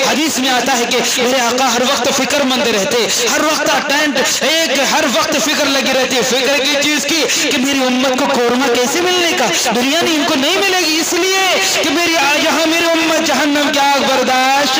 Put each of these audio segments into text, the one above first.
हदीस में आता है कि मेरे आका हर वक्त फिक्रमंद रहते, हर वक्त अटेंड, हर वक्त फिक्र लगी रहती है। फिक्र की चीज की कि मेरी उम्मत को कोरमा कैसे मिलने का, बिरयानी इनको नहीं मिलेगी, इसलिए कि मेरी उम्मत जहन्नम की आग बर्दाश्त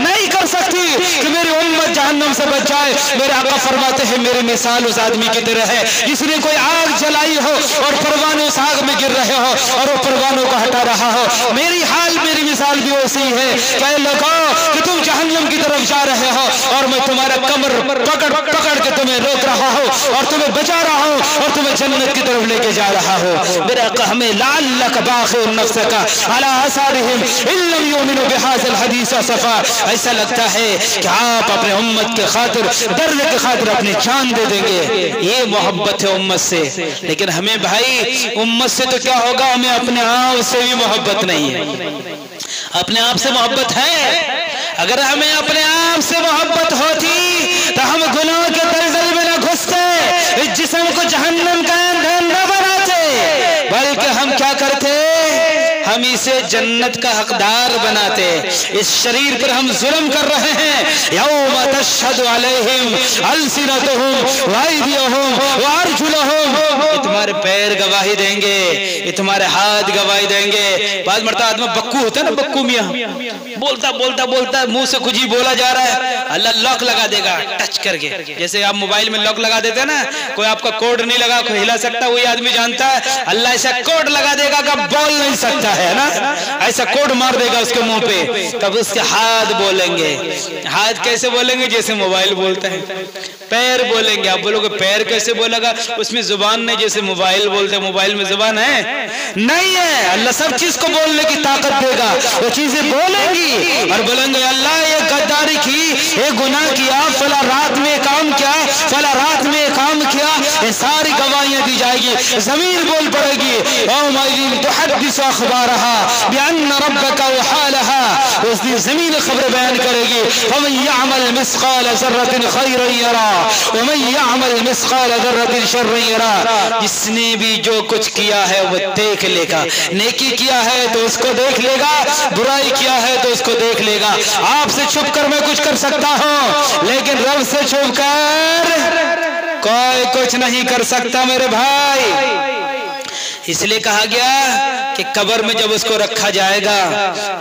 नहीं कर सकती, कि मेरी उम्मत जहन्नम से बच जाए। मेरे आका फरमाते हैं मेरी मिसाल उस आदमी की तरह है जिसने कोई आग जलाई हो और परवाने उस आग में गिर रहे हो और वो परवानों को हटा रहा हो। मेरी मिसाल भी वैसी है। कह लोगों कि तुम जहन्नम की तरफ जा रहे हो और मैं तुम्हारा कमर पकड़ के तुम्हें रोक रहा हूँ और तुम्हें बचा रहा हूँ और तुम्हें जन्नत की तरफ लेके जा रहा हूँ। मेरे आका हमें लअल्लक बाखिउन नफ्सक अला आसारिहिम इन लम युमिनु बिहाज़िल हदीस असफा, ऐसा लगता है कि आप अपने उम्मत के खातिर, दर्द के खातिर अपनी जान दे देंगे। ये मोहब्बत है उम्मत से। लेकिन हमें भाई उम्मत से तो क्या होगा, हमें अपने आप से भी मोहब्बत नहीं है। अपने आप से मोहब्बत है, अगर हमें अपने आप से मोहब्बत होती तो हम गुनाह के दलदल में न घुसते, इस जिस्म को जहन्नम का ईंधन न बनाते, बल्कि हम क्या करते, हम इसे जन्नत का हकदार बनाते। इस शरीर पर हम जुल्म कर रहे हैं। यौम तशहदु अलैहिम अलसिनतुहुम व अयदियुहुम व अर्जुलुहुम, ये तुम्हारे पैर गवाही देंगे, ये तुम्हारे हाथ गवाही देंगे। बाद मरता आदमी बक्कू होता है ना, बक्कू मियां बोलता मुंह से कुछ ही बोला जा रहा है, अल्लाह लॉक लगा देगा टच करके। जैसे आप मोबाइल में लॉक लगा देते हैं ना, कोई आपका कोड नहीं लगा कोई हिला सकता, वही आदमी जानता है अल्लाह ऐसा कोड लगा देगा कि बोल नहीं सकता है ना, ऐसा कोड मार देगा उसके मुंह पे। तब उसके हाथ बोलेंगे। हाथ कैसे बोलेंगे, जैसे मोबाइल बोलता है। पैर बोलेंगे, आप बोलोगे पैर कैसे बोलेगा, उसमें जुबान नहीं, जैसे मोबाइल बोलते हैं। मोबाइल में जुबान है नहीं है। अल्लाह सब चीज को बोलने की ताकत देगा, वो चीजें बोलेंगी और बोलेंगे अल्लाह ये गद्दारी की, ये गुनाह किया, फला रात में काम किया, फला रात में काम किया, ये सारी गवाहियां दी जाएगी। जमीन बोल पड़ेगी, उस दिन जमीन खबर बयान करेगी। फमन यअमल मिस्काल ज़र्रतिन खैरन यरा वमन यअमल मिस्काल ज़र्रतिन शर्रन यरा, जिसने भी जो कुछ किया है वो देख लेगा। नेकी किया है तो उसको देख लेगा, बुराई किया है तो उसको देख लेगा। आपसे छुप कर मैं कुछ कर सकता हूँ, लेकिन रब से छुप कर कोई कुछ नहीं कर सकता मेरे भाई। इसलिए कहा गया कि कब्र में जब उसको रखा जाएगा,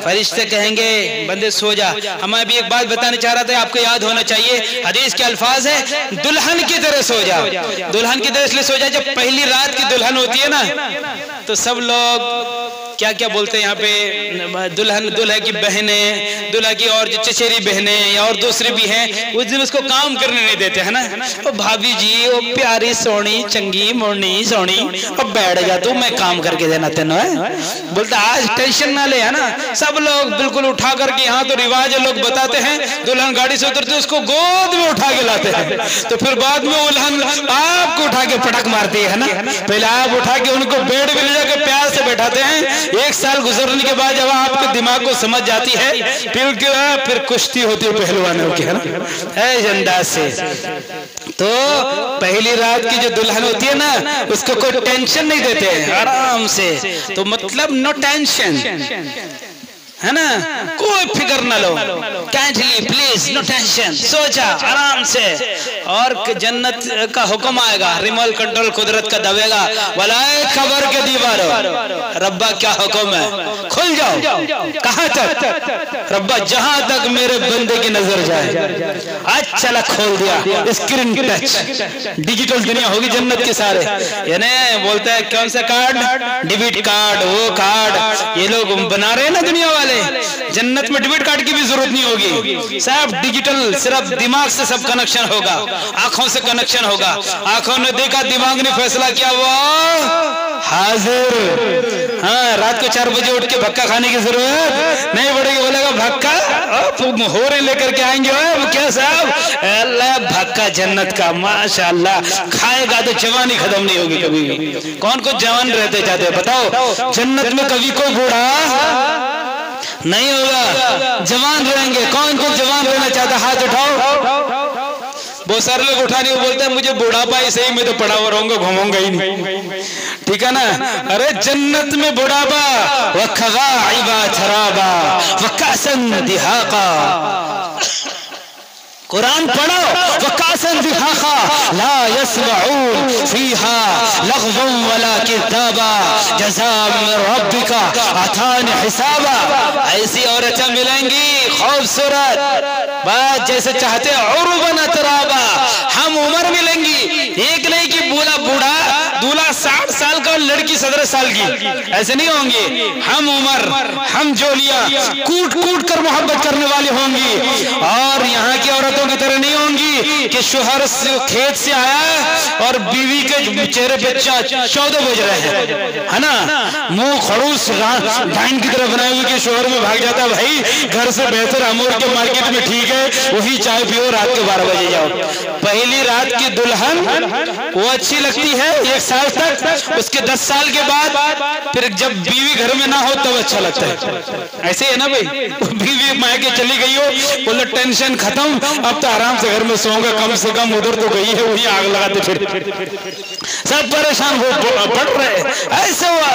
फरिश्ते कहेंगे बंदे सो जा। हम अभी एक बात बताने चाह रहा था, आपको याद होना चाहिए, हदीस के अल्फाज है दुल्हन की तरह सो जा। दुल्हन की तरह इसलिए सो जा, जब पहली रात की दुल्हन होती है ना, तो सब लोग क्या क्या बोलते हैं यहाँ पे, दुल्हन, दूल्हे की बहनें, दूल्हा की और जो चचेरी बहनें या और दूसरी भी हैं, उस दिन उसको काम करने नहीं देते है ना। ओ भाभी जी, ओ प्यारी सोनी चंगी मोरनी सोनी, अब बैठ जा तू, मैं काम करके देना तेन है। बोलता आज टेंशन ना ले, है ना। सब लोग बिल्कुल उठा करके, यहाँ तो रिवाज लोग बताते हैं, दुल्हन गाड़ी से उतरते उसको गोद में उठा के लाते हैं, तो फिर बाद में दुल्हन आपको उठा के पटक मारती है ना। पहले आप उठा के उनको बेड में ले जाकर प्यार से बैठाते हैं। एक साल गुजरने के बाद जब आपके दिमाग को समझ जाती है, फिर कुश्ती होती है पहलवानों की, है ना, ऐसे अंदाज से। तो पहली रात की जो दुल्हन होती है ना, उसको कोई टेंशन नहीं देते हैं, आराम से। तो मतलब नो टेंशन, है ना, कोई फिक्र ना लो, कैंटली प्लीज, नो टेंशन, सोचा आराम से। और जन्नत का हुक्म आएगा, रिमोट कंट्रोल कुदरत का दबेगा, वलाए खबर के दीवारों, रब्बा क्या हुक्म है, खुल जाओ। कहां तक रब्बा, जहां तक मेरे बंदे की नजर जाए। आज चला खोल दिया, स्क्रीन टच, डिजिटल दुनिया होगी जन्नत के सारे। यानी बोलता है कौन सा कार्ड, डेबिट कार्ड, वो कार्ड, ये लोग बना रहे हैं ना दुनिया वाले। जन्नत में डेबिट कार्ड की भी जरूरत नहीं होगी, सब डिजिटल, सिर्फ दिमाग से सब कनेक्शन होगा, आंखों से कनेक्शन होगा। आंखों ने देखा, दिमाग ने फैसला किया, वो हाजिर। हाँ, रात को 4 बजे उठ के भक्का खाने की जरूरत नहीं पड़ेगी। बोलेगा भक्का, हो रहे लेकर के आएंगे क्या साहब, अल्लाह भक्का जन्नत का, माशाअल्लाह, खाएगा तो जवानी खत्म नहीं होगी कभी भी। कौन को जवान रहते चाहते बताओ, जन्नत में कभी कोई बूढ़ा नहीं होगा, जवान रहेंगे। कौन को जवान रहना चाहता, हाथ उठाओ। बहुत सारे लोग उठा नहीं, बोलते हैं मुझे बुढ़ापा ही सही, मैं तो पड़ा हुआ रहूंगा, घूमूंगा ही नहीं। ठीक है ना। अरे जन्नत में बुढ़ापा व खवाइबा थराबा व कासन दिहाका, कुरान पढ़ो, वकासन दिहाका ला यस्मऊन फीहा लग़वन वला किताबा जज़ाअ मिन रब्बिका अतान हिसाबा। ऐसी औरतें मिलेंगी खूबसूरत, बात जैसे चाहते उरुबन अतराबा, हम उम्र मिलेंगी, एक नहीं कि बूढ़ा बूढ़ा दूल्हा 60 साल का और लड़की 17 साल की, ऐसे नहीं होंगे। हम उम्र, हम जोलियां कूट कूट कर मोहब्बत करने वाली होंगी। और यहाँ की औरतों की तरह नहीं होंगी कि शोहर खेत से आया और बीवी के चेहरे पे 14 बज रहे हैं, है ना, मुंह खड़ूस डाइन की तरह बनाए हुए कि शोहर में भाग जाता है, भाई घर से बेहतर अमूर के मार्केट में ठीक है, वही चाय पियो, रात के 12 बजे जाओ। पहली रात की दुल्हन वो अच्छी लगती है 1 साल तक, उसके 10 साल के बाद फिर जब बीवी घर में ना हो तब अच्छा लगता है। ऐसे है ना भाई, बीवी मायके चली गई हो, बोलो टेंशन खत्म, अब तो आराम से घर में सोऊंगा, कम से कम उधर तो गई है, वही आग लगाते फिर सब परेशान हो पड़ रहे। ऐसे हुआ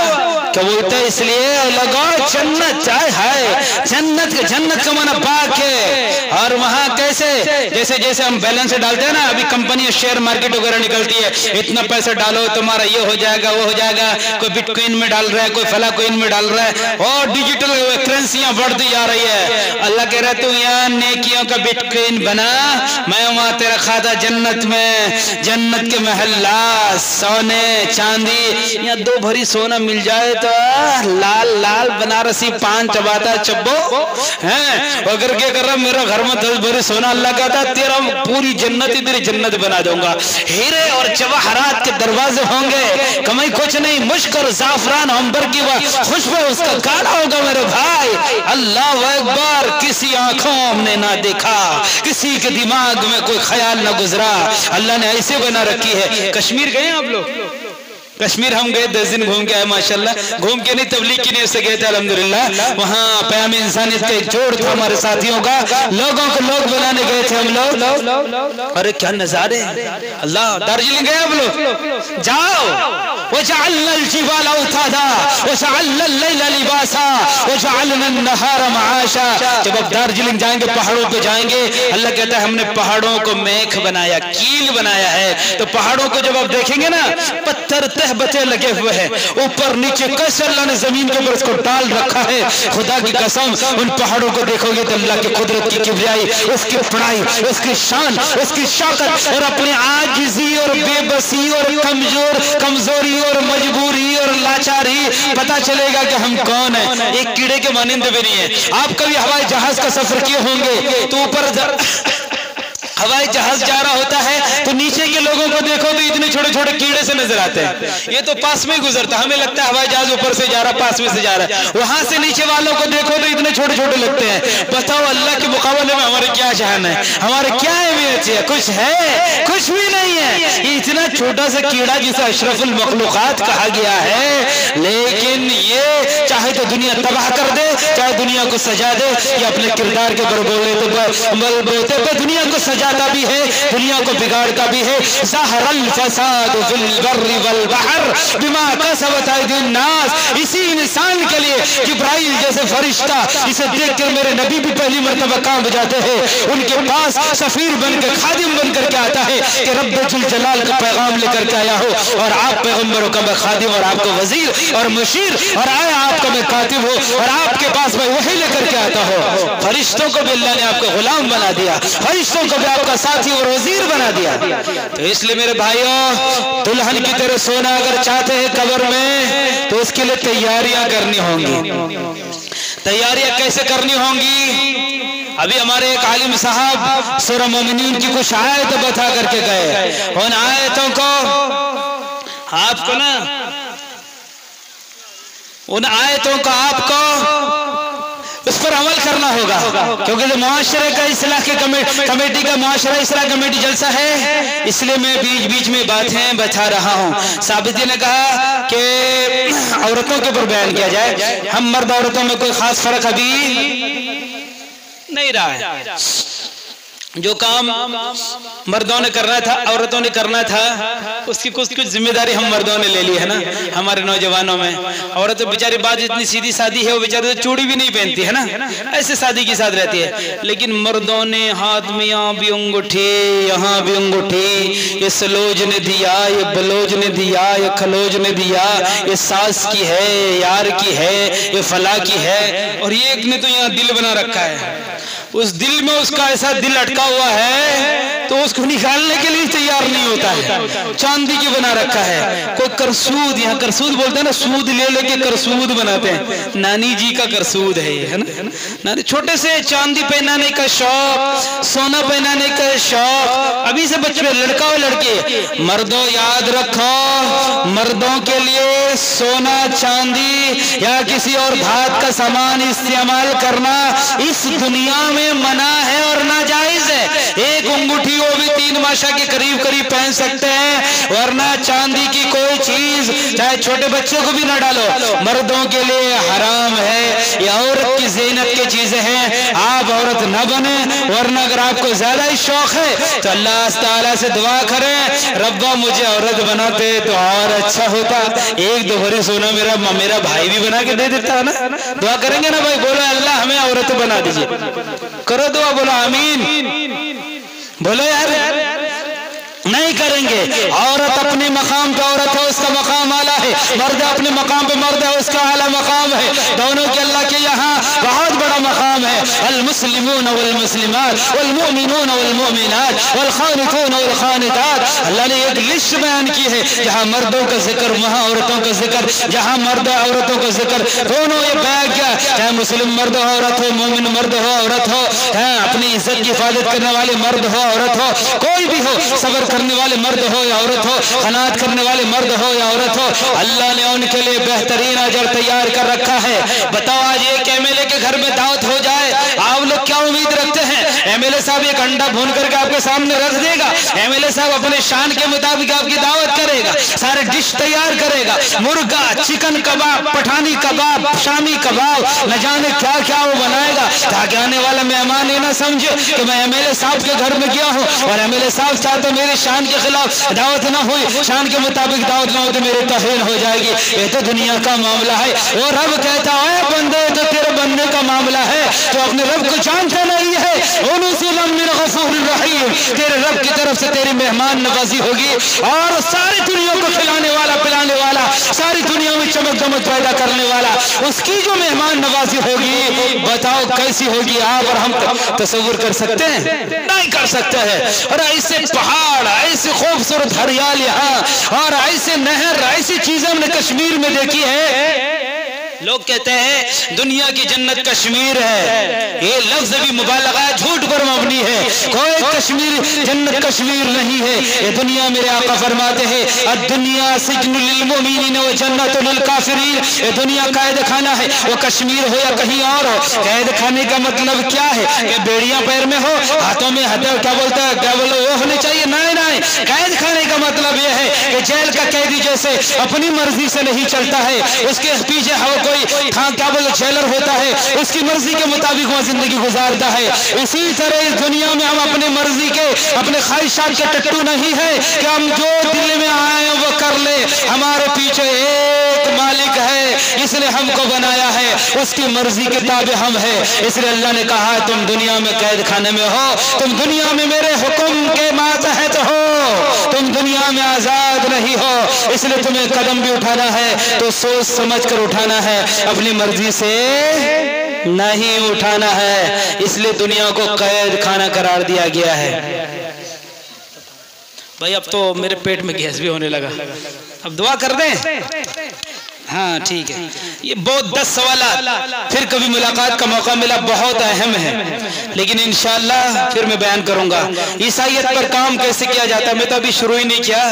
क्या बोलते, इसलिए लगाओ जन्नत, चाहे है जन्नत का माना पाक है। और वहां कैसे, जैसे जैसे हम बैलेंस डालते हैं ना, अभी कंपनी शेयर मार्केट वगैरह निकलती है, इतना पैसा डालो तुम्हारा ये हो जाएगा वो हो जाएगा, कोई बिटकॉइन में डाल रहा है, कोई फला कॉइन में डाल रहा है, और डिजिटल करेंसियां बढ़ती जा रही है। अल्लाह कह रहा है तू यहाँ नेकियों का बिटकॉइन बना, मैं वहां तेरा खाता जन्नत में, जन्नत के महल्ला सोने चांदी, यहाँ 2 भरी सोना मिल जाए तो लाल लाल बनारसी पान चबाता चब्बो है। अगर क्या कर रहा, मेरा घर में 10 भरी सोना अल्लाह कहता तेरा पूरी जन्नत ही तेरी जन्नत बना दूंगा, हीरे और जवाहरात के दरवाजे होंगे, कमाई कुछ नहीं, मुश्क और जाफरान अंबर की खुशबू उसका गाना होगा मेरे भाई। अल्लाह अकबर, किसी आंखों हमने ना देखा, किसी के दिमाग में कोई ख्याल ना गुजरा, अल्लाह ने ऐसे बना रखी है। कश्मीर गए आप लोग? कश्मीर हम गए, 10 दिन घूम के आए माशाल्लाह, घूम के नहीं तबलीग की नीयत से गए थे अल्हम्दुलिल्लाह। वहाँ प्याम इंसानियत का एक जोड़ था हमारे साथियों का, लोगों को लोग बनाने गए थे हम लोग। अरे क्या नजारे, अल्लाह। दार्जिलिंग गए आप लोग? जाओ। वजअलनल जिबाला औतादा वजअलनल लैला लिबासा वजअलनन नहारा मआशा। जब आप दार्जिलिंग जाएंगे, पहाड़ों पे जाएंगे, अल्लाह कहता है हमने पहाड़ों को मेख बनाया, कील बनाया है। तो पहाड़ों को जब आप देखेंगे ना, पत्थर तहबते लगे हुए हैं, ऊपर नीचे कैसे अल्लाह ने जमीन के ऊपर इसको डाल रखा है। खुदा की कसम, उन पहाड़ों को देखोगे तो अल्लाह की कुदरत की किबरियाई, उसकी बड़ाई, उसकी शान, उसकी शौकत, और अपनी आजिज़ी और बेबसी और कमजोरी और मजबूरी और लाचारी पता चलेगा कि हम कौन है। एक कीड़े के मानिंदे भी नहीं है। आप कभी हवाई जहाज का सफर किए होंगे तो ऊपर हवाई जहाज जा रहा होता है तो नीचे के लोगों को देखो तो इतने छोटे छोटे कीड़े से नजर आते हैं, ये तो पास में गुजरता, हमें लगता है हवाई जहाज ऊपर से जा रहा, पास में से जा रहा है। वहां से नीचे वालों को देखो तो इतने छोटे छोटे लगते हैं। बताओ अल्लाह के मुकाबले में हमारे क्या शान है, हमारे क्या अहमियत है? कुछ है? कुछ भी नहीं है। ये इतना छोटा सा कीड़ा जिसे अशरफुल मखलूकात कहा गया है, लेकिन ये चाहे तो दुनिया तबाह कर दे, चाहे दुनिया को सजा दे, ये अपने किरदार के ऊपर बोलते पे दुनिया को सजाता भी है, दुनिया को बिगाड़ता भी है। ज़हरल फसाद फिल बर्रि वल बहर बिमा कसबत अयदीन नास। इसी इंसान के लिए जिब्राइल जैसे फरिश्ता, इसे देखकर मेरे नबी भी पहली मर्तबा कांप जाते हैं। उनके पास सफीर बनकर, खादिम बनकर के आता है कि रब्बुल जलाल का पैगाम लेकर के आया हो, और आप पैगंबरों का मैं खादिम और आपको वजीर और मुशीर, और आया आपका मैं कातिब हो, और आपके पास मैं वही लेकर के आता हो। फरिश्तों को भी अल्लाह ने आपको गुलाम बना दिया, फरिश्तों को भी आपका साथी और वजीर बना दिया। तो इसलिए मेरे भाइयों, दुल्हन की तरह सोना अगर चाहते हैं कब्र में तो उसके लिए तैयारियां करनी होंगी। तैयारियां कैसे करनी होंगी? अभी हमारे एक आलिम साहब सूरह मोमिनीन की कुछ आयत बता करके गए। उन आयतों को आपको ना, उन आयतों का आपको उस पर अमल करना होगा, क्योंकि जो मुआशरे का इस्लाह के कमेटी का मुआशरा इस्लाह कमेटी जलसा है, इसलिए मैं बीच बीच में बातें बता रहा हूँ। साबित ने कहा कि औरतों के ऊपर बयान किया जाए, हम मर्द औरतों में कोई खास फर्क अभी नहीं रहा है। जो काम मर्दों ने करना था, औरतों ने करना था, उसकी कुछ जिम्मेदारी हम मर्दों ने ले ली है ना। हमारे नौजवानों में औरत तो बेचारी बात इतनी सीधी सादी है, वो बेचारी तो चूड़ी भी नहीं पहनती है ना, ऐसे सादी के साथ रहती है। लेकिन मर्दों ने हाथ में यहाँ भी अंगूठी, यहाँ भी अंगूठी, ये सलोज ने दिया, ये बलोज ने दिया, ये खलोज ने दिया, ये सास की है, यार की है, ये फला की है, और ये एक ने तो यहाँ दिल बना रखा है। उस दिल में उसका ऐसा दिल अटका हुआ है तो उसको निकालने के लिए तैयार नहीं होता है। चांदी की बना रखा है। कोई करसूद, यहाँ करसूद बोलते हैं ना, सूद ले लेके करसूद बनाते हैं। नानी जी का करसूद है ये, है ना। छोटे से चांदी पहनाने का शौक, सोना पहनाने का शौक, अभी से बच्चे, लड़का और लड़के। मर्दों याद रखो, मर्दों के लिए सोना चांदी या किसी और धात का सामान इस्तेमाल करना इस दुनिया में मना है और नाजायज है। एक अंगूठी वो भी 3 माशा के करीब करीब पहन सकते हैं, वरना चांदी की कोई चीज चाहे छोटे बच्चों को भी ना डालो, मर्दों के लिए हराम है। ये औरत की ज़ीनत की चीजें हैं, आप औरत न बने। वरना अगर आपको ज्यादा ही शौक है तो अल्लाह ताला से दुआ करें, रब्बा मुझे औरत बनाते तो और अच्छा होता, 1-2 भरी सोना मेरा भाई भी बना के दे देता है ना। दुआ करेंगे ना भाई, बोलो अल्लाह हमें औरत बना दीजिए, करो दुआ, बोलो आमीन, बोलो यार। नहीं करेंगे। औरत अपने मकाम पे औरत है, उसका मकाम आला है, मर्द अपने मकाम पे मर्द है, उसका आला मकाम है। दोनों के अल्लाह के यहाँ बहुत बड़ा मकाम है। अल मुस्लिमून वल मुस्लिमात वल मुमिनून वल मुमिनात वल खानितून वल खानितात। अल्लाह ने एक लिस्ट बयान की है, जहाँ मर्दों का जिक्र वहाँ औरतों का जिक्र, जहाँ मर्द औरतों का जिक्र, दोनों ये बयान किया। चाहे मुस्लिम मर्द हो औरत हो, मोमिन मर्द हो औरत हो, अपनी इज्जत की हिफाजत करने वाले मर्द हो औरत हो, कोई भी हो, सबर करने वाले मर्द हो या औरत हो, खनात करने वाले मर्द हो या औरत हो, अल्लाह ने उनके लिए बेहतरीन अजर तैयार कर रखा है। बताओ आज एक एमएलए के घर में दावत हो जाए, आप लोग क्या उम्मीद रखते हैं? एमएलए साहब एक अंडा भून करके आपके सामने रख देगा? एमएलए साहब अपने शान के मुताबिक आपकी दावत करेगा, सारे डिश तैयार करेगा, मुर्गा, चिकन कबाब, पठानी कबाब, शामी कबाब, न जाने क्या क्या वो बनाएगा, ताकि आने वाला मेहमान ये ना समझे कि मैं एमएलए साहब के घर में गया हूँ और एमएलए साहब चाहते मेरे शान के खिलाफ दावत ना हुई, शान के मुताबिक दावत ना हो तो मेरी तौहीन हो जाएगी। ये तो दुनिया का मामला है। और रब कहता है बंदे तो तेरे बनने का मामला है, तो अपने रब को जानता नहीं है। तेरे रब की तरफ से तेरी मेहमान नवाजी होगी और सारी दुनिया को खिलाने वाला, पिलाने वाला, सारी दुनिया में चमक दमक पैदा करने वाला, उसकी जो मेहमान नवाजी होगी, बताओ कैसी होगी? आप और हम तस्वीर कर सकते हैं? नहीं कर सकते हैं। और ऐसे पहाड़, ऐसे खूबसूरत हरियालियां और ऐसे नहर, ऐसी चीजें हमने कश्मीर में देखी है। लोग कहते हैं दुनिया की जन्नत कश्मीर है, ये लफ्ज भी मुबालगा, झूठ पर मबनी है। कोई कश्मीर जन्नत कश्मीर नहीं है। ये दुनिया, मेरे आका फरमाते हैं, दुनिया सिजनुल लिल मुमिनीन व जन्नतुल लिल काफिरीन। ये दुनिया कैद खाना है, वो कश्मीर हो या कहीं और हो। कैद खाने का मतलब क्या है कि बेड़ियां पैर में हो, हाथों में हथियार, क्या बोलता है, क्या बोलो, वो होने चाहिए? नहीं नहीं, कैद खाने का मतलब यह है कि जेल का कैदी जैसे अपनी मर्जी से नहीं चलता है, उसके पीछे कोई क्या बोले जेलर होता है, उसकी मर्जी के मुताबिक वह जिंदगी गुजारता है। इसी तरह इस दुनिया में हम अपनी मर्जी के, अपने ख्वाहिशात के टट्टू नहीं है कि हम जो दिल में आए वो कर ले। हमारे पीछे एक मालिक है, इसने हमको बनाया है, उसकी मर्जी के ताबे हम है। इसलिए अल्लाह ने कहा तुम दुनिया में कैद खाने में हो, तुम दुनिया में मेरे हुक्म के मातहत हो, तुम दुनिया में आजाद नहीं हो। इसलिए तुम्हें कदम भी उठाना है तो सोच समझ कर उठाना है, अपनी मर्जी से नहीं उठाना है। इसलिए दुनिया को कैद खाना करार दिया गया है। भाई अब तो मेरे पेट में गैस भी होने लगा, अब दुआ कर दें। हाँ ठीक है, ये बहुत 10 सवाल फिर कभी मुलाकात का मौका मिला, बहुत अहम है, लेकिन इंशाअल्लाह फिर मैं बयान करूंगा। ईसाईयत पर काम कैसे किया जाता है, मैं तो अभी शुरू ही नहीं किया,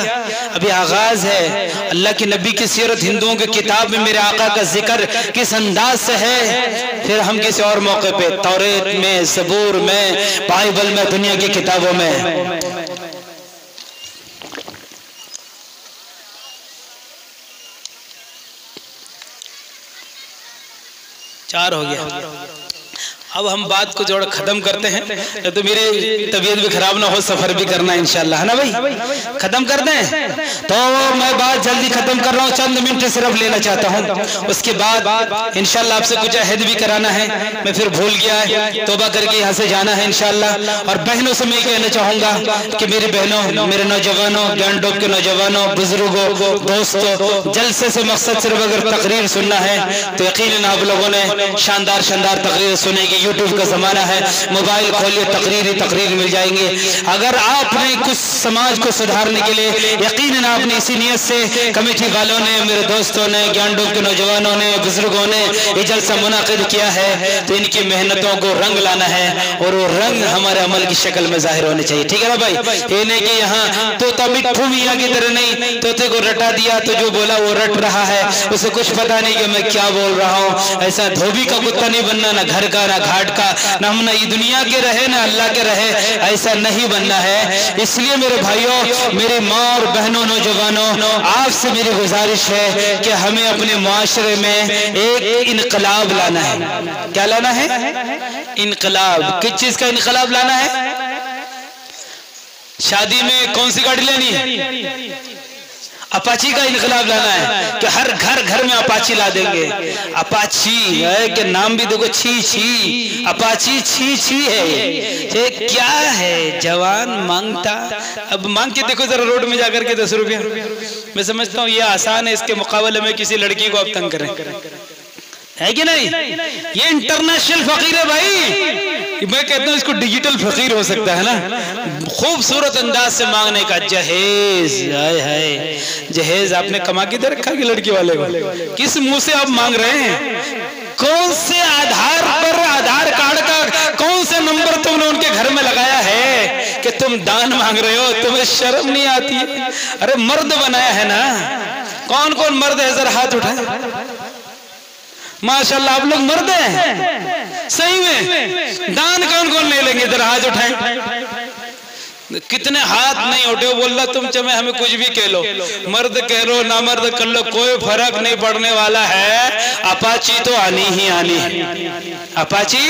अभी आगाज है। अल्लाह के नबी की सीरत, हिंदुओं की किताब में मेरे आका का जिक्र किस अंदाज से है, फिर हम किसी और मौके पे तौरेत में, ज़बूर में, बाइबल में, दुनिया की किताबों में। 4 हो गया। अब हम बात को जोड़ खत्म करते हैं, तो मेरी तबीयत भी खराब ना हो, सफर भी करना है इंशाल्लाह, है ना भाई। खत्म कर दें तो मैं बात जल्दी खत्म कर रहा हूँ, चंद मिनट सिर्फ लेना चाहता हूँ। उसके बाद इंशाल्लाह आपसे कुछ अहद भी कराना है, मैं फिर भूल गया है, तौबा करके यहाँ से जाना है इंशाल्लाह। और बहनों से मैं कहना चाहूँगा कि मेरी बहनों, मेरे नौजवानों, ज्ञानडोब के नौजवानों, बुजुर्गों, दोस्तों, जलसे से मकसद सिर्फ अगर तकरीर सुनना है तो यकीनन आप लोगों ने शानदार शानदार तकरीर सुनेगी। यूट्यूब का जमाना है, मोबाइल खोलिए, तकरीर मिल जाएंगे। अगर आपने कुछ समाज को सुधारने के लिए यकीनन आपने इसी नियत से कमेटी वालों ने, मेरे दोस्तों ने, ज्ञानडोब के नौजवानों ने, बुजुर्गों ने ये जलसा मुनाकिद किया है, तो इनकी मेहनतों को रंग लाना है और वो रंग हमारे अमल की शक्ल में जाहिर होने चाहिए। ठीक है ना भाई। ये नहीं कि यहाँ तोता मिट्ठू मियाँ की तरह नहीं, तोते को रटा दिया तो जो बोला वो रट रहा है, उसे कुछ पता नहीं कि मैं क्या बोल रहा हूँ। ऐसा धोबी का कुत्ता नहीं बनना, ना घर का ना घाट का, ना हम ना ये दुनिया के रहे ना अल्लाह के रहे, ऐसा नहीं बनना है। इसलिए मेरे भाइयों, मेरे माँ और बहनों, नौजवानों, आपसे मेरी गुजारिश है कि हमें अपने मुआशरे में एक इनकलाब लाना है। क्या लाना है? इनकलाब। किस चीज का इनकलाब लाना है? शादी में कौन सी गाड़ी लेनी है? अपाची का इनकलाब लाना है कि हर घर में अपाची ला देंगे। अपाची है कि नाम भी देखो, छी छी, अपाची छी छी है। ये क्या है? जवान मांगता, अब मांग के देखो जरा रोड में जाकर के 10 रुपया। मैं समझता हूँ ये आसान है, इसके मुकाबले में किसी लड़की को आप तंग करें, है कि नहीं? ये इंटरनेशनल फकीर है भाई। मैं कहता हूँ इसको डिजिटल फकीर हो सकता है ना, खूबसूरत अंदाज से मांगने का। जहेज, हाय हाय, जहेज आपने कमा के दे रखा कि लड़की वाले को? किस मुंह से आप मांग रहे हैं? कौन से आधार पर, आधार कार्ड का कौन सा नंबर तुमने उनके घर में लगाया है कि तुम दान मांग रहे हो? तुम्हें शर्म नहीं आती है? अरे मर्द बनाया है ना। कौन कौन मर्द है जरा हाथ उठाए। माशाल्लाह आप लोग मर्द हैं सही में। दान कौन कौन ले लेंगे जरा हाथ उठाएं। कितने हाथ नहीं उठे? बोल तुम चमे हमें कुछ भी कह लो, मर्द कह लो ना मर्द कर लो, कोई फर्क नहीं पड़ने वाला है। अपाची तो आनी ही आनी है, अपाची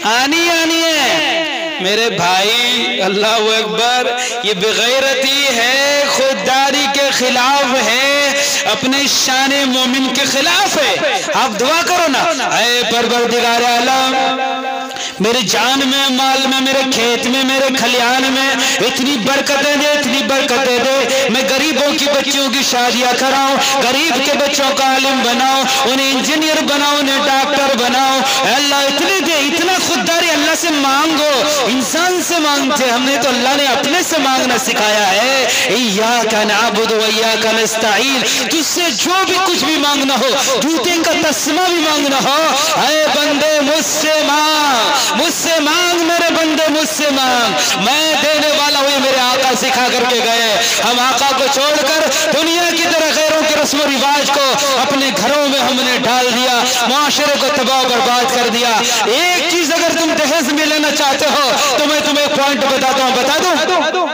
आनी आनी है मेरे भाई। अल्लाह अकबर। ये बेगैरती है, खुददारी के खिलाफ है, अपने शान मोमिन के खिलाफ है। आप दुआ करो ना, ऐ परवरदिगार आलम मेरे जान में, माल में, मेरे खेत में, मेरे खलियान में इतनी बरकतें दे, इतनी बरकतें दे। मैं गरीबों की बच्चियों की शादियां कराऊं, गरीब के बच्चों का आलिम बनाऊं, उन्हें इंजीनियर बनाऊं, उन्हें डॉक्टर बनाऊं। अल्लाह इतनी दे, इतना खुददारी अल्लाह से मांगो। इंसान से मांगते हमने तो अल्लाह ने अपने से मांगना सिखाया है। इय्याका नअबुदु व इय्याका नस्तईन। तुझसे जो भी कुछ भी मांगना हो, जूते का तस्मा भी मांगना हो, ऐ बंदे मुझसे मांग, मुझसे मांग मेरे बंदे, मुझसे मांग, मैं देने वाला हूँ। मेरे आका सिखा करके गए। हम आका को छोड़कर दुनिया की तरह गैरों के रस्म रिवाज को अपने घरों में हमने डाल दिया, मुआशरे को तबाह बर्बाद कर दिया। एक चीज अगर तुम दहेज में लेना चाहते हो तो मैं तुम्हें एक पॉइंट बताता हूँ, बता दूं?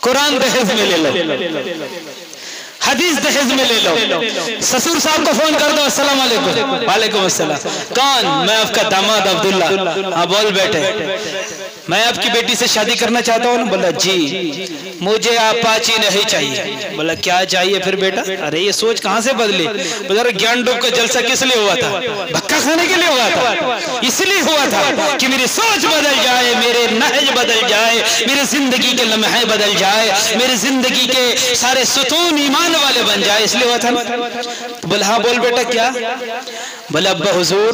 कुरान दहेज में ले लो, हदीस दहेज में ले लो। ससुर साहब को फोन कर दो, अस्सलाम वालेकुम। वालेकुम अस्सलाम। कौन? मैं आपका दामाद अब्दुल्ला। हाँ बोल बेटे, मैं आपकी बेटी से शादी करना चाहता हूँ। बोला जी मुझे अपाची नहीं चाहिए। बोला क्या चाहिए फिर बेटा? अरे ये सोच कहाँ से बदली? बोला ज्ञानडोब का जलसा किस लिए हुआ था? धक्का खाने के लिए हुआ था? इसलिए हुआ था कि मेरी सोच बदल जाए, मेरे नहज बदल जाए, मेरी जिंदगी के लम्हे बदल जाए, मेरी जिंदगी के सारे सुतून ईमान वाले बन जाए, इसलिए हुआ था। बोला हाँ बोल बेटा क्या? बोला अब्बा हुजूर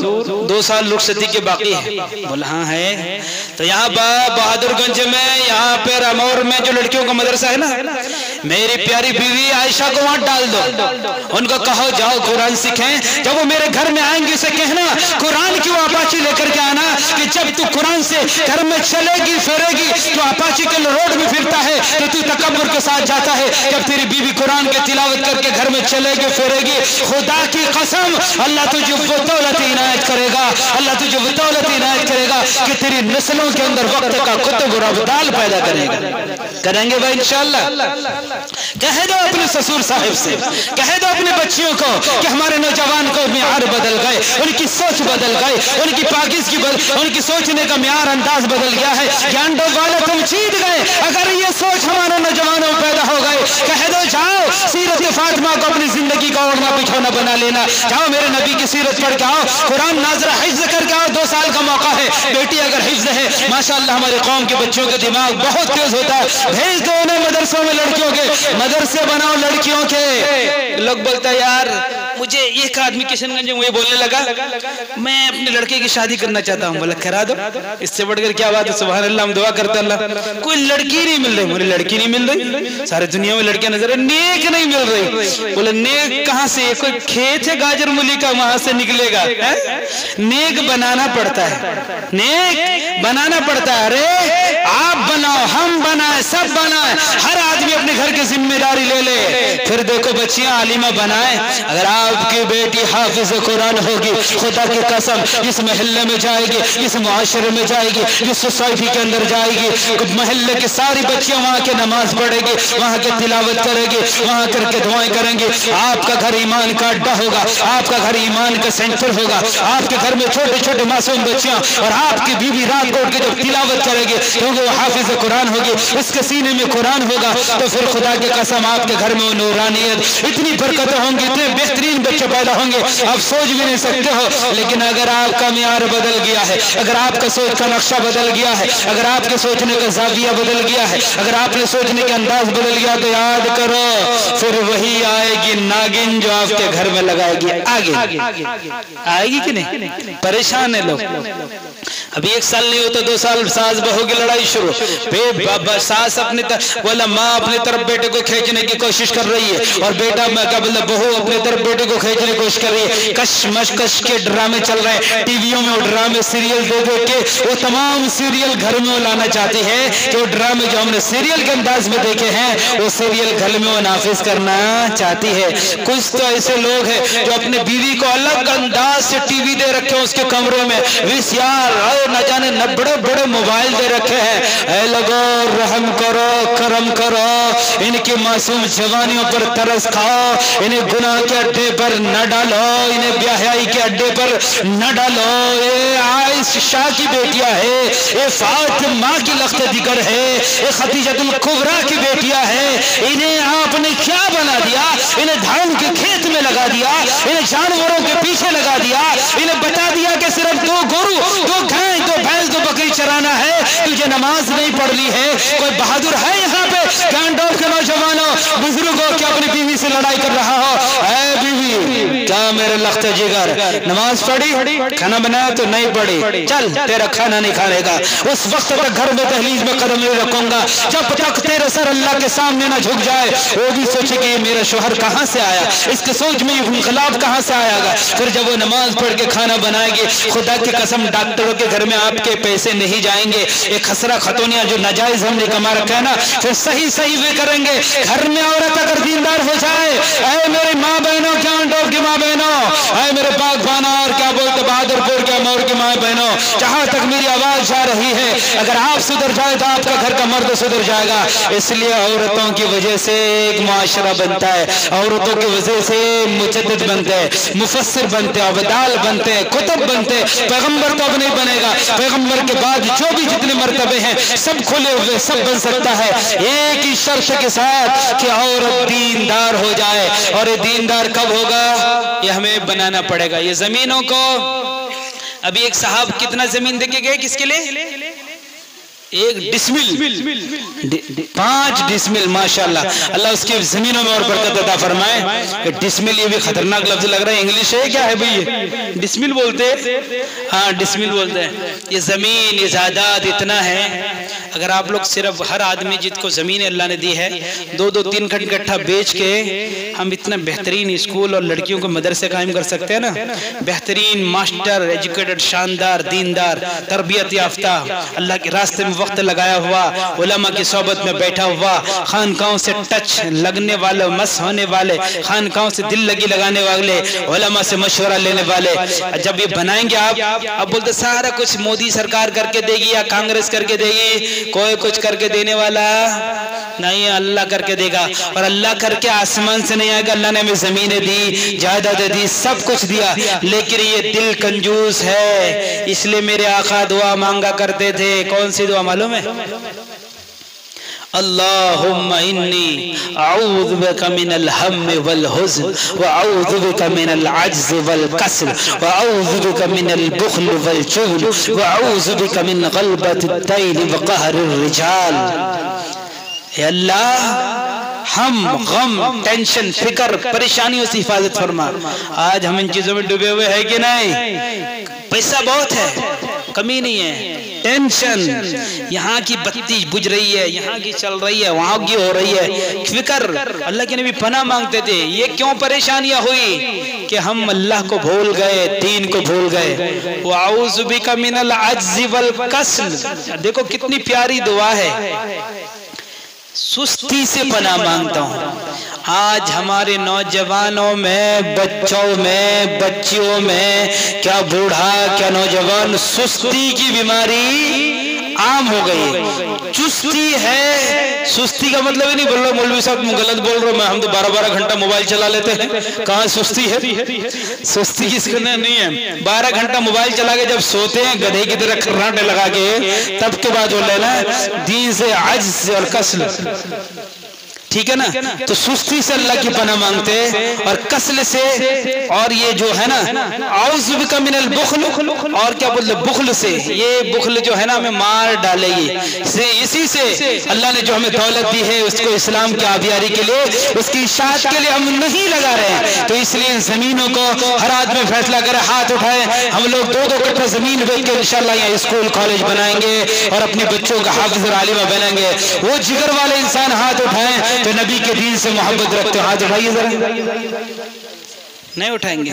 2 साल रुखसती के बाकी है। बोला हाँ है। तो यहाँ बहादुरगंज में, यहाँ पे रामौर में जो लड़कियों का मदरसा है ना, मेरी प्यारी बीवी आयशा को वहां डाल दो। उनको कहो जाओ कुरान सीखें। जब वो मेरे घर में आएंगे उसे कहना कुरान की वो अपाची लेकर के आना कि जब तू कुरान से घर में चलेगी फिरेगी तो अपाची के रोड में फिरता है तो तू तकब्बुर के साथ जाता है। जब तेरी बीवी कुरान की तिलावत करके घर में चलेगी फिरेगी, खुदा की कसम अल्लाह तुझे वो दौलत इनायत करेगा, अल्लाह तुझे वो दौलत इनायत करेगा कि तेरी नस्लों के अंदर वक्त का कुतुब और अब्दाल पैदा करेगा। करेंगे भाई इंशाअल्लाह। कह दो अपने ससुर साहिब से, कह दो अपने बच्चियों को कि हमारे नौजवान को म्यार बदल गए, उनकी सोच बदल गई, उनकी सोचने का म्यार अंदाज बदल गया है। ज्ञान डोब वाले तुम जीत गए अगर ये सोच हमारे नौजवानों में पैदा हो गए। कह दो जाओ सीरत फातिमा को अपनी जिंदगी का ओढ़ना बिछौना बना लेना, जाओ मेरे नबी की सीरत पढ़ के आओ, कुरान नाज़रा हिफ्ज करके आओ। 2 साल का मौका है, बेटी अगर हिफ्ज है माशाअल्लाह हमारे कौम के बच्चों का दिमाग बहुत तेज होता है, भेज दो उन्हें मदरसों में, लड़कियों के मदरसे बनाओ लड़कियों के। लोग बोलता है यार मुझे एक आदमी किशनगंज में बोलने लगा मैं अपने लड़के की शादी करना चाहता हूँ। बोला करा दो, इससे बढ़कर क्या बात है। सुभान अल्लाह, हम दुआ करते अल्लाह कोई लड़की नहीं मिल रही, मुझे लड़की नहीं मिल रही, सारी दुनिया में लड़कियां नजर है, नेक नहीं मिल रही। बोला नेक कहाँ से, कोई खेत है गाजर मूली का वहां से निकलेगा? नेक बनाना पड़ता है, नेक बनाना पड़ता है। अरे आप बनाओ, हम बनाए, सब बनाए, हर आदमी अपने घर की जिम्मेदारी ले ले। फिर देखो बच्चियां आलिमा बनाए। अगर आपकी बेटी हाफिज कुरान होगी, खुदा की कसम जिस महल्ले में जाएगी, जिस मुआशरे में जाएगी, जिस सोसाइटी के अंदर जाएगी, महल्ले की सारी बच्चियां वहां के नमाज पढ़ेगी, वहां के तिलावत करेगी, वहां करके दुआएं करेंगे। आपका घर ईमान का अड्डा होगा, आपका घर ईमान का सेंटर होगा। आपके घर में छोटे छोटे मासूम बच्चियां और आपकी बीवी रात को उठ के जब तिलावत करेगी क्योंकि वो हाफिज कुरान होगी, उसके सीने में कुरान होगा, तो फिर खुदा की कसम आपके घर में वो नूरानियत, इतनी बरकतें होंगी, इतने बेहतरीन बच्चे पैदा होंगे आप सोच भी नहीं सकते हो। लेकिन अगर आपका मियार बदल गया है, अगर आपका सोच का नक्शा बदल गया है, अगर आपके सोचने का जाविया बदल गया है, अगर आपने सोचने का अंदाज बदल गया, तो याद करो फिर वही आएगी नागिन जो आपके घर में लगाएगी। आगे आएगी कि नहीं? परेशान है लोग। अभी 1 साल नहीं होता 2 साल सास बहू की लड़ाई शुरू। सास अपनी बोला माँ अपनी तरफ बेटे को खींचने की कोशिश कर रही है और बेटा क्या बोला बहू अपनी तरफ बेटे को खींचने की कोशिश कर रही है। कश के ड्रामे चल रहे हैं टीवियों में, वो ड्रामे सीरियल दे के वो तमाम सीरियल घर में वो लाना चाहती है कि वो ड्रामे जो हमने सीरियल के अंदाज में देखे हैं वो सीरियल घर में वो नाफिज करना चाहती है। कुछ तो ऐसे लोग हैं जो अपने बीवी को अलग अंदाज से टीवी दे रखे हैं, उसके कमरे में VCR न जाने बड़े बड़े मोबाइल दे रखे हैं। ऐ लोगो रहम करो, करम करो, इनकी मासूम जवानियों पर तरस खाओ, इन्हें गुनाह के अड्डे पर न डालो, इन्हें ब्याहयाई के अड्डे पर न डालो। ये आयशा की बेटियां है, ये फातिमा की लख्त दिगर है, ये खदीजतुल कुबरा की बेटियां है। इन्हें आपने क्या बना दिया? इन्हें धान के खेत में लगा दिया, इन्हें जानवरों के पीछे लगा दिया, इन्हें बता दिया कि सिर्फ 2 गोरू, 2 गाय, 2 भैंस, 2 बकरी चराना है। तुझे नमाज नहीं पढ़ ली है। कोई बहादुर है यहाँ पे? गांडों के नौजवानों बुजुर्गों क्या अपनी बीवी से लड़ाई कर रहा हो? ऐ बीवी क्या मेरे लख्त जिगर नमाज पढ़ी, खाना बनाया तो नहीं पढ़ी, चल तेरा खाना नहीं खाएगा। उस वक्त तक घर में दहलीज में कदम नहीं रखूंगा जब तक तेरे सर अल्लाह के सामने ना झुक जाए। वो भी सोचे कि मेरा शोहर कहाँ से आया, इसके सोच में इनकलाब कहाँ से आएगा। फिर जब वो नमाज पढ़ के खाना बनाएगी, खुदा की कसम डॉक्टरों के घर में आपके पैसे नहीं जाएंगे। ये खसरा खतौनिया जो नाजायज हमने कमा रखा है ना, फिर सही सही वे करेंगे। घर में औरत अगर दीनदार हो जाए, ऐ मेरी माँ बहनों, क्या डोब की माँ बहनों, ऐ मेरे पाक बाना और क्या बोलते बहादुरपुर के मोर की माँ बहनों, जहां तक मेरी आवाज जा रही है, अगर आप सुधर जाए तो आपका घर का मर्द सुधर जाएगा। इसलिए औरतों की वजह से एक मुआशरा बनता है, औरतों की वजह से मुजद्दिद बनते हैं, मुफस्सिर बनते हैं, अबदाल बनते हैं, कुतुब बनते हैं। पैगंबर तो अब नहीं बनेगा, पैगंबर के बाद जो भी जितने मर्तबे हैं सब खुले हुए, सब बन सकता है एक ही शर्त के साथ कि औरत दीनदार हो जाए। और ये दीनदार कब होगा? ये हमें बनाना पड़ेगा। ये जमीनों को अभी एक साहब कितना जमीन देके गए, किसके लिए? 1 डिसमिल 5 डिसमिल माशाल्लाह, अल्लाह उसकी जमीनों में और बरकत अता फरमाए। डिसमिल ये भी खतरनाक लफ्ज लग रहा है, इंग्लिश है क्या है भाई? डिसमिल बोलते हैं, हाँ डिसमिल बोलते हैं। ये जमीन, ये जायदाद इतना है, अगर आप लोग सिर्फ हर आदमी जिसको ज़मीन अल्लाह ने दी है 2-2 3 कट्ठा बेच के हम इतना बेहतरीन स्कूल और लड़कियों को मदरसे कायम कर सकते हैं ना, बेहतरीन मास्टर, एजुकेटेड, शानदार, दीनदार, तरबियत याफ्ता, अल्लाह के रास्ते में वक्त लगाया हुआ, उलमा की सोबत में बैठा हुआ, खानकाहों से टच लगने वाले, मस होने वाले, खानकाहों से दिल लगी लगाने वाले, उलमा से मशवरा लेने वाले, जब ये बनाएंगे आप, अब बोलते सारा कुछ मोदी सरकार करके देगी या कांग्रेस करके देगी, कोई कुछ करके देने वाला नहीं, अल्लाह करके देगा। और अल्लाह करके आसमान से नहीं आएगा, अल्लाह ने हमें जमीनें दी, जायदादें दी, सब कुछ दिया, लेकिन ये दिल कंजूस है। इसलिए मेरे आका दुआ मांगा करते थे, कौन सी दुआ मालूम है? अल्लाहुम्मा इन्नी अऊज़ु बिका मिनल हम्म वल हुज़्न व अऊज़ु बिका मिनल अज्ज़ वल कस्ल व अऊज़ु बिका मिनल बुख़्ल वल जुब्न व अऊज़ु बिका मिन ग़लबतिद दैन व क़हरिर रिजाल। अल्लाह हम गम, टेंशन, फिक्र, परेशानियों से हिफाजत फरमा। आज हम इन चीजों में डूबे हुए हैं कि नहीं? पैसा बहुत है, कमी नहीं है, टेंशन, यहाँ की बत्ती बुझ रही है, यहाँ की चल रही है, वहां की हो रही है, फिक्र। अल्लाह के नबी पनाह मांगते थे, ये क्यों परेशानियां हुई कि हम अल्लाह को भूल गए, दीन को भूल गए। व अऊज़ु बिका मिनल अज्ज़ि वल कस्ल, देखो कितनी प्यारी दुआ है, सुस्ती से पनाह मांगता हूँ। आज हमारे नौजवानों में, बच्चों में, बच्चियों में, क्या बूढ़ा क्या नौजवान, सुस्ती की बीमारी आम हो गई। चुस्ती है, सुस्ती का मतलब ही नहीं बोल रहा मौलवी साहब गलत बोल रहा हूं मैं, हम तो 12-12 घंटा मोबाइल चला लेते हैं, कहाँ सुस्ती है? सुस्ती किसको नहीं है। 12 घंटा मोबाइल चला के जब सोते हैं गधे की तरह खर्राटे लगा के, तब के बाद बोल लेना दीन से, अज्ज़ और कस्ल, ठीक है ना? तो सुस्ती से अल्लाह की पनाह मांगते और कस्ल से, और ये जो है ना औज़ु बिका मिनल बुख़्ल, और क्या बोलते बुख़्ल से, ये बुख़्ल जो है ना हमें मार डालेगी। इसी से अल्लाह ने जो हमें दौलत दी है उसको इस्लाम की आबियारी के लिए, उसकी इशाअत के लिए हम नहीं लगा रहे हैं। तो इसलिए जमीनों को हर आदमी फैसला करे, हाथ उठाए, हम लोग 2-2 कट्ठा जमीन बेच के इंशाअल्लाह यहाँ स्कूल कॉलेज बनाएंगे और अपने बच्चों का हाफिज और आलिमा बनाएंगे। वो जिगर वाले इंसान हाथ उठाए तो नबी के दीन से मोहब्बत रखते हो, हाथ उठाइए जरा। नहीं उठाएंगे,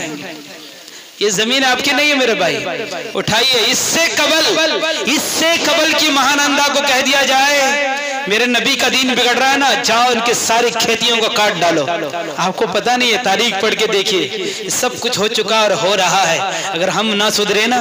ये जमीन आपकी नहीं है मेरे भाई, उठाइए। इससे कबल की महानंदा को कह दिया जाए मेरे नबी का दीन बिगड़ रहा है ना, जाओ इनके सारी खेतियों को काट डालो। आपको पता नहीं है, तारीख पढ़ के देखिए, सब कुछ हो चुका और हो रहा है। अगर हम ना सुधरे ना,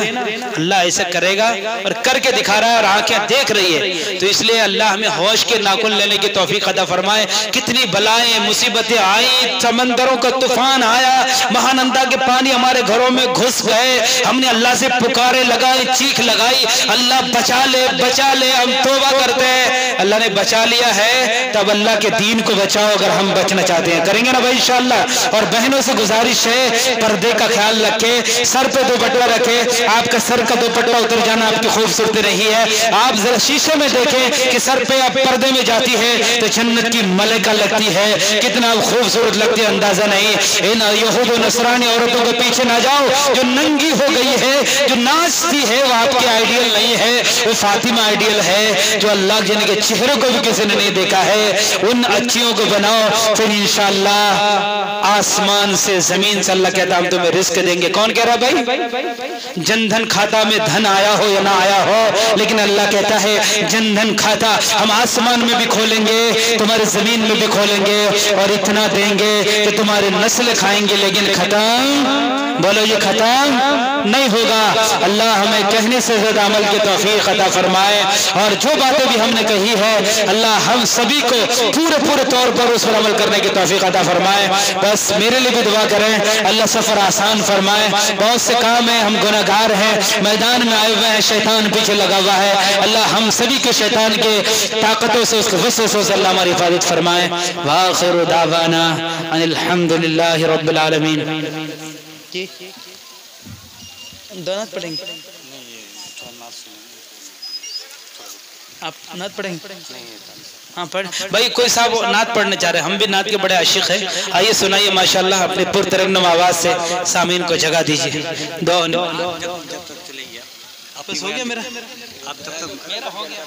अल्लाह ऐसा करेगा और करके दिखा रहा है और आंखें देख रही है। तो इसलिए अल्लाह हमें होश के नाखून लेने की तौफीक अता फरमाए। कितनी बलाएं मुसीबतें आई, समंदरों का तूफान आया, महानंदा के पानी हमारे घरों में घुस गए, हमने अल्लाह से पुकारे लगाए, चीख लगाई, अल्लाह बचा ले बचा ले। हम तौबा करते हैं, अल्लाह ने बचा लिया है, तब अल्लाह के दीन को बचाओ। अगर हम बचना चाहते हैं, करेंगे ना भाई इंशाअल्लाह। और बहनों से गुजारिश है, पर्दे का ख्याल रखे, सर पे दुपट्टा रखे। आपका सर का दुपट्टा उतर जाना आपकी खूबसूरती नहीं है। आप जरा शीशे में देखें कि सर पे आप पर्दे में जाती है तो जन्नत की मलिका लगती है, कितना खूबसूरत लगती है, अंदाजा नहीं। इन यहूद नसरानी औरतों के पीछे ना जाओ जो नंगी हो गई है, जो नाचती है, वो आपके आइडियल नहीं है, वो फातिमा आइडियल है जो अल्लाह जिनके चेहरे को भी किसी ने नहीं देखा है। उन अच्छियों को बनाओ, फिर इंशाअल्लाह आसमान से, जमीन से अल्लाह कहता हम तुम्हें रिस्क देंगे। कौन कह रहा भाई? जनधन खाता में धन आया हो या ना आया हो, लेकिन अल्लाह कहता है जनधन खाता हम आसमान में भी खोलेंगे, तुम्हारे जमीन में भी खोलेंगे, और इतना देंगे कि तुम्हारे नस्ल खाएंगे, लेकिन खत्म, बोलो ये खत्म नहीं होगा। अल्लाह हमें कहने से ज्यादा अमल की तौफीक अता फरमाए। और जो बातें भी हमने कही है, अल्लाह हम सभी को पूरे तौर पर उस पर अमल करने की तौफीक अता फरमाए। बस मेरे लिए भी दुआ करें, अल्लाह सफर आसान फरमाए। बहुत से काम है, हम गुनहगार हैं, मैदान में आए हुए हैं, शैतान पीछे लगा हुआ है। अल्लाह हम सभी के शैतान के ताकतों से, उसके वसवसों से अल्लाह हमारी हिफाजत फरमाए। वाखिरु दावाना अनिल हम्दुलिल्लाहि रब्बिल आलमीन। दोनों पढ़ेंगे, आप नात पढ़ेंगे? हाँ पढ़ भाई। कोई साहब नात पढ़ने चाह रहे हैं, हम भी नात के बड़े आशिक हैं, आइए सुनाइए माशाल्लाह अपने पुरतरन्नुम आवाज से सामीन को जगा दीजिए। दो हो गया मेरा, अब तक मेरा हो गया।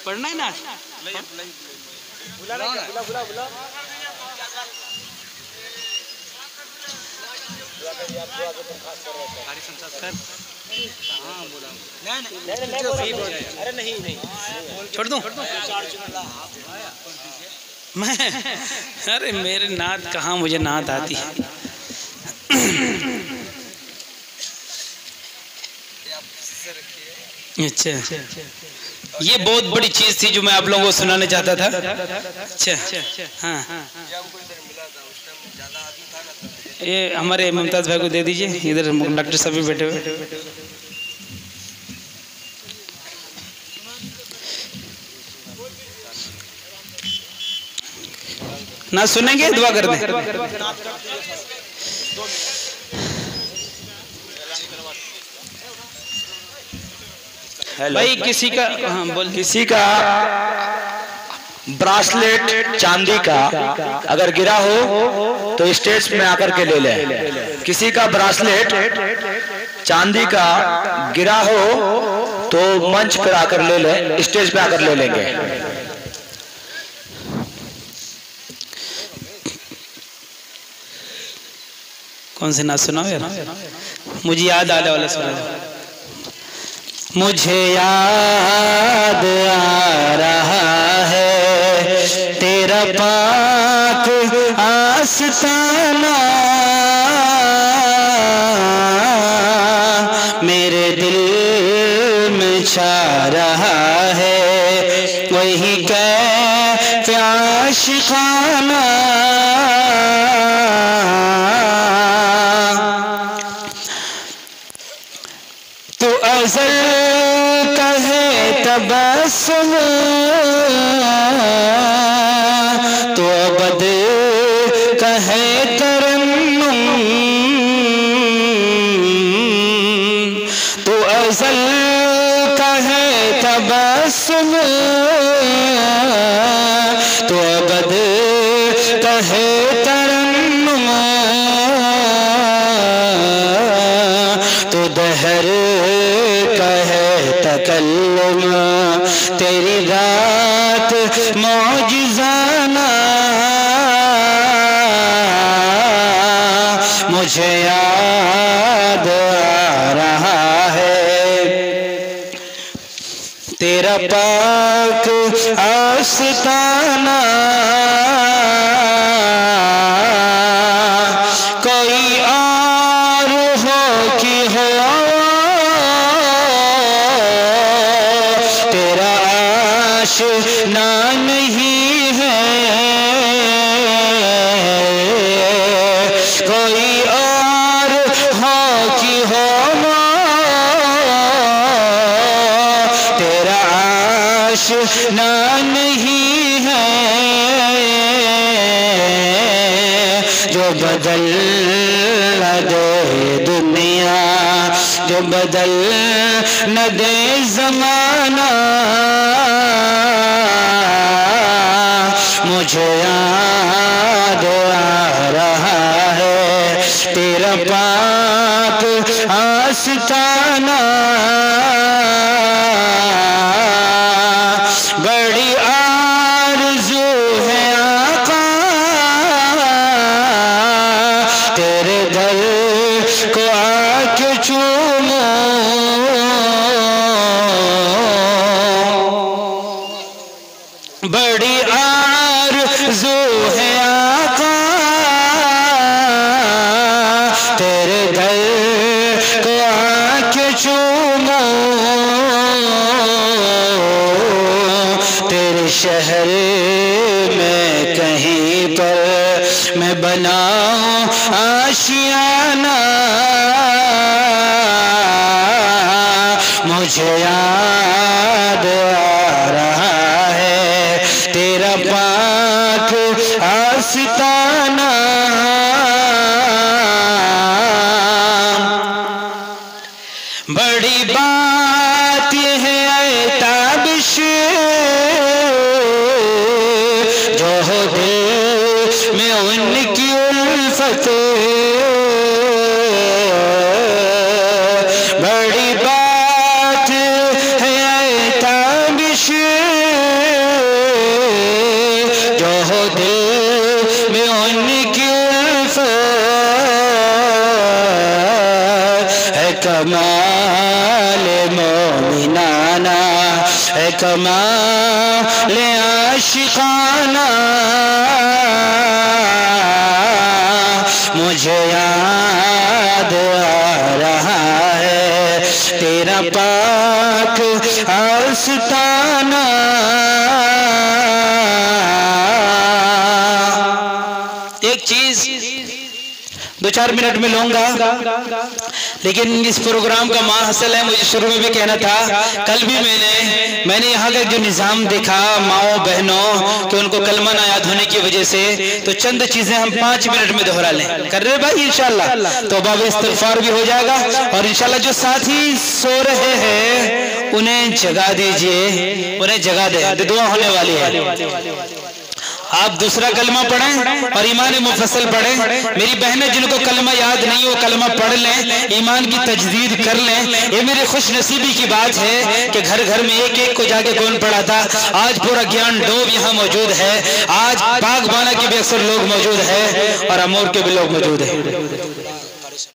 पढ़ना है ना? अरे नहीं छोड़ दूं मैं? अरे मेरे नात कहाँ, मुझे नात आती है। अच्छा, ये बहुत बड़ी चीज थी जो मैं आप लोगों को सुनाना चाहता था। अच्छा, हाँ, ये हमारे मुमताज भाई को दे दीजिए, इधर डॉक्टर साहब भी बैठे हुए। ना सुनेंगे, दुआ कर दें। भाई किसी का, हाँ बोल, किसी का ब्रासलेट चांदी का अगर गिरा हो तो स्टेज में आकर के ले लें। किसी का ब्रासलेट चांदी का गिरा हो तो मंच पर आकर ले लें, स्टेज पे आकर ले लेंगे। कौन से नाच सुनाओ यार, मुझे याद आने वाला सुना। मुझे याद आ रहा है तेरा पाक आस्ताना, मेरे दिल में छा रहा है वही कैफ़ आशिक़ाना। तो अज़ल का है तबस्सुम, तो अबद का है तरन्नुम। तो अज़ल का है तबस्सुम, तो अबद का है तरन्नुम। तो दहर का है तकल्लुम, तेरी रात मौजिज़ाना। मुझे याद आ रहा है तेरा पाक आस्ताना। कोई और हो कि हो तेरा आशिना नहीं है। कोई और हो कि हो तेरा आशिना नहीं है। जो बदल न दे दुनिया, जो बदल न दे ज़माना। मुझे याद आ रहा है तेरा पाक आस्ताना। बड़ी आरज़ू है आका तेरे दर को आके चूमो। बड़ी आरज़ू है आका तेरे दर को आके चूमो। तेरे शहर में कहीं पर मैं बनाऊं आशियाना। मुझे याद आ रहा है तेरा पाक आस्ताना। बड़ी बात है ताबिश जो हो दिल में उनकी उल्फत। कमाल मोमिनाना है, कमाल आशिकाना। मुझे याद आ रहा है तेरा पाक आस्ताना। एक चीज 2-4 मिनट में लूंगा, लेकिन इस प्रोग्राम का माहसल है, मुझे शुरू में भी कहना था। कल भी मैंने यहाँ का जो निज़ाम देखा माओ बहनों कि उनको कलमा ना याद होने की वजह से, तो चंद चीजें हम 5 मिनट में दोहरा लें। कर रहे भाई इंशाल्लाह, तो बाब इस्तिग़फ़ार भी हो जाएगा। और इंशाल्लाह जो साथी सो रहे हैं उन्हें जगा दीजिए, उन्हें जगा दे, दुआ होने वाली है। आप दूसरा कलमा पढ़ें और ईमान मुफस्सल पढ़ें। मेरी बहनें जिनको कलमा याद नहीं वो कलमा पढ़ लें, ईमान की तजदीद कर लें। ये मेरी खुश नसीबी की बात है कि घर घर में एक एक को जाके कौन पढ़ाता। आज पूरा ज्ञान डोब यहाँ मौजूद है, आज बागबाना के भी अक्सर लोग मौजूद है और अमूर के भी लोग मौजूद है।